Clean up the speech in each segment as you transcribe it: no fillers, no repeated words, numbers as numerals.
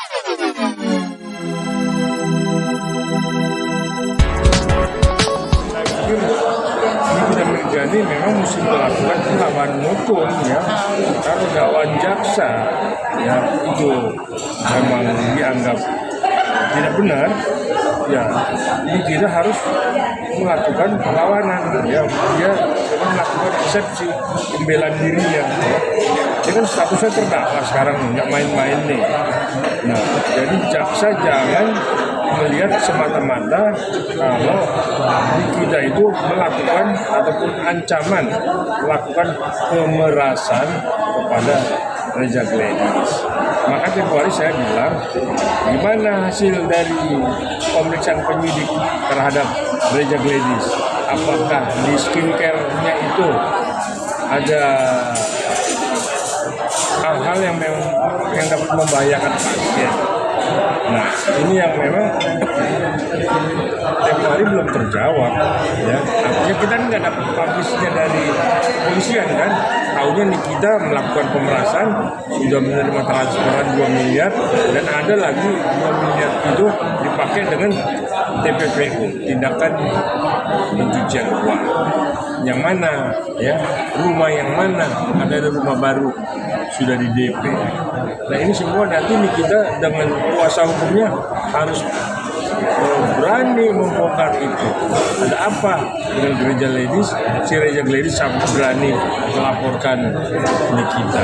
Jadi memang mesti melakukan perlawanan hukum ya. Kalau dakwaan jaksa ya itu memang dianggap tidak benar, ya kita harus melakukan perlawanan ya. Dia melakukan eksepsi pembelaan dirinya. Dia kan statusnya terdakwa sekarang, nggak main-main nih. Nah, jadi jaksa jangan melihat semata-mata kalau kita itu melakukan ataupun ancaman melakukan pemerasan kepada Reza Gledis. Maka tempoh hari saya bilang, gimana hasil dari pemeriksaan penyidik terhadap Reza Gledis? Apakah di skincare-nya itu ada hal-hal yang dapat membahayakan pasien? Nah, ini yang memang tempoh hari belum terjawab ya. Artinya kita nggak dapat publisnya dari kepolisian kan. Tahunya nih kita melakukan pemerasan, sudah menerima transferan 2 miliar dan ada lagi 2 miliar itu dipakai dengan TPPU, tindakan pencucian uang. Yang mana ya, rumah yang mana, ada rumah baru sudah di DP. Nah ini semua nanti nih kita dengan kuasa hukumnya harus berani membongkar itu. Ada apa dengan Reza Gledis? Si Reza Gledis sampai berani melaporkan Nikita.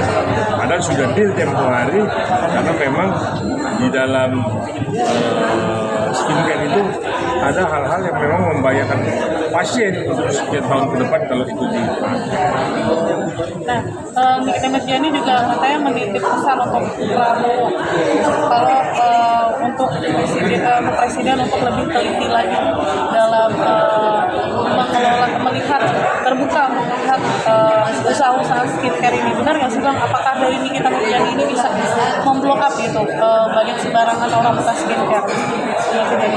Padahal sudah deal tempoh hari karena memang di dalam skincare itu ada hal-hal yang memang membahayakan pasien untuk sekian tahun ke depan kalau itu dipakai. Nah, Nikita Mirzani juga katanya menitip pesan untuk Prabowo kalau untuk presiden untuk lebih teliti lagi dalam mengelola, melihat usaha-usaha skincare ini. Benar nggak sih Bang? Apakah dari Nikita Mirzani ini bisa memblok up gitu banyak sembarangan orang buka skincare?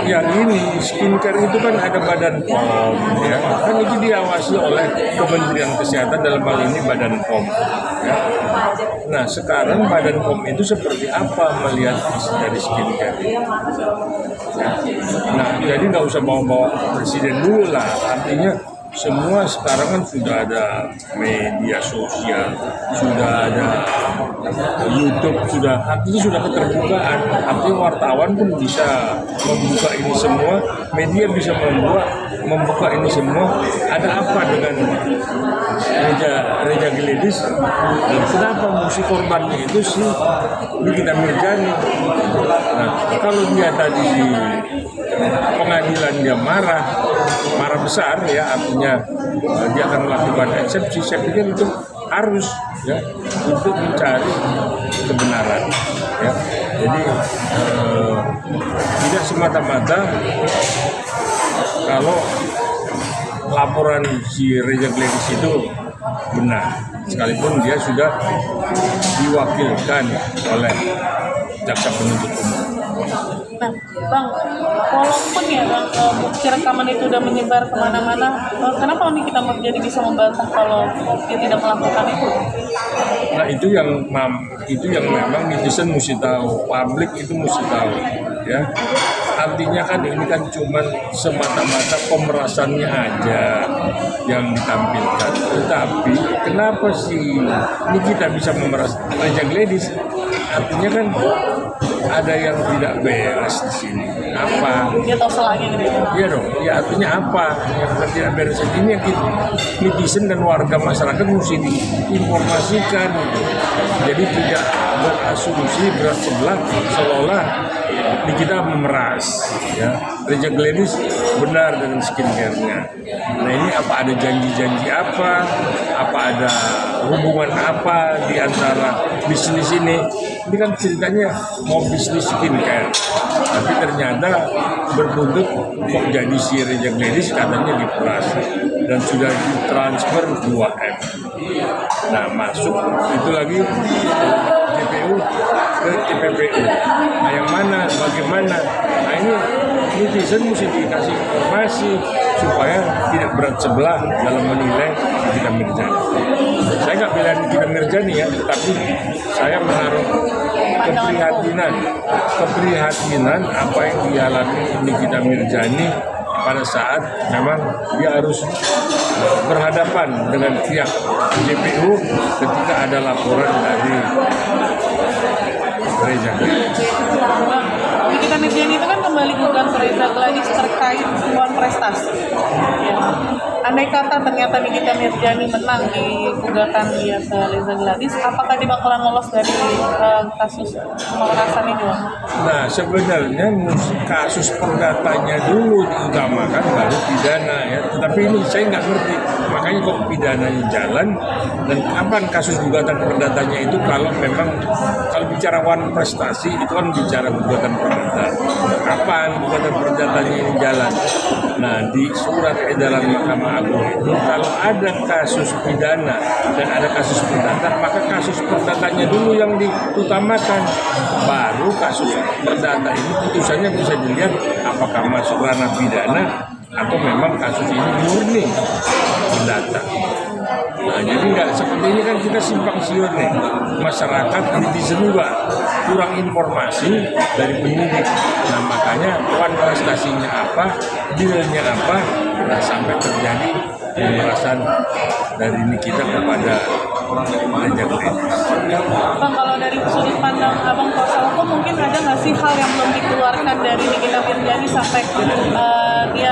Ya ini skincare itu kan ada Badan POM ya, kan itu diawasi oleh Kementerian Kesehatan, dalam hal ini Badan POM ya. Nah sekarang Badan POM itu seperti apa melihat dari skincare ya. Nah jadi nggak usah bawa-bawa presiden dulu lah, artinya semua sekarang kan sudah ada media sosial, sudah ada YouTube, artinya sudah keterbukaan. Artinya wartawan pun bisa membuka ini semua, media bisa membuka ini semua. Ada apa dengan Reza Gledis? Dan kenapa musuh korbannya itu sih Nikita Mirzani? Nah, kalau dia tadi di pengadilan dia marah besar ya, artinya dia akan melakukan eksepsi. Saya pikir itu harus ya untuk mencari kebenaran ya. Jadi tidak semata-mata kalau laporan si Reza Gledis itu benar, sekalipun dia sudah diwakilkan oleh jaksa penuntut umum. Nah, Bang, walaupun ya Bang, bukti rekaman itu udah menyebar kemana-mana, kenapa Nikita Mirzani bisa membantah kalau dia tidak melakukan itu? Nah itu yang memang netizen mesti tahu, publik itu mesti tahu, ya. Artinya kan ini kan cuma semata-mata pemerasannya aja yang ditampilkan. Tetapi kenapa sih Nikita bisa memeras Reza Gledis? Artinya kan ada yang tidak beres di sini. Apa? Dia tahu salahnya gitu. Iya dong. Ya artinya apa yang tidak beres ini? Yang netizen dan warga masyarakat mesti diinformasikan. Jadi tidak berasumsi berat sebelah seolah Nikita memeras. Ya, Reza Gledis benar dengan skincare-nya. Nah ini apa ada janji-janji apa? Apa ada hubungan apa di antara bisnis ini? Ini kan ceritanya mau bisnis skincare, tapi ternyata berbuntut kok jadi si Reza Gledis katanya diperas dan sudah ditransfer 2M. Nah masuk itu lagi GPU ke TPPU. Nah yang mana, bagaimana? Nah ini netizen mesti dikasih informasi supaya tidak berat sebelah dalam menilai Nikita Mirzani. Saya nggak bilang Nikita Mirzani ya, tapi saya menaruh keprihatinan apa yang dialami Nikita Mirzani pada saat memang dia harus berhadapan dengan pihak JPU ketika ada laporan dari Reza Gladys. Nikita Mirzani itu kan kembali gugat Reza Gladys terkait uang prestasi. Ya. Andai kata ternyata Nikita Mirzani menang di gugatan dia ke Reza Gladys, apakah dia bakalan lolos dari kasus pemerasan ini, Bang? Nah, sebenarnya kasus perdatanya dulu diutamakan baru pidana ya. Tetapi ini saya nggak ngerti. Makanya kok pidananya jalan dan kapan kasus gugatan perdatanya itu kalau memang kalau bicara wan prestasi itu kan bicara gugatan perdata. Kapan gugatan perdatanya ini jalan? Nah, di surat edaran Mahkamah Agung itu kalau ada kasus pidana dan ada kasus perdata, maka kasus perdatanya dulu yang diutamakan. Baru kasus perdata ini putusannya bisa dilihat apakah masuk ranah pidana atau memang kasus ini murni perdata. Nah, jadi nggak seperti ini kan kita simpang siur nih. Masyarakat netizen juga kurang informasi dari penyidik. Nah, makanya wan prestasinya apa, dealnya apa, nah, sampai terjadi pemerasan dari Nikita kepada Reza Gladys. Bang, kalau dari sudut pandang Abang kuasa hukum, mungkin ada nggak sih hal yang belum dikeluarkan dari Nikita Mirzani sampai dia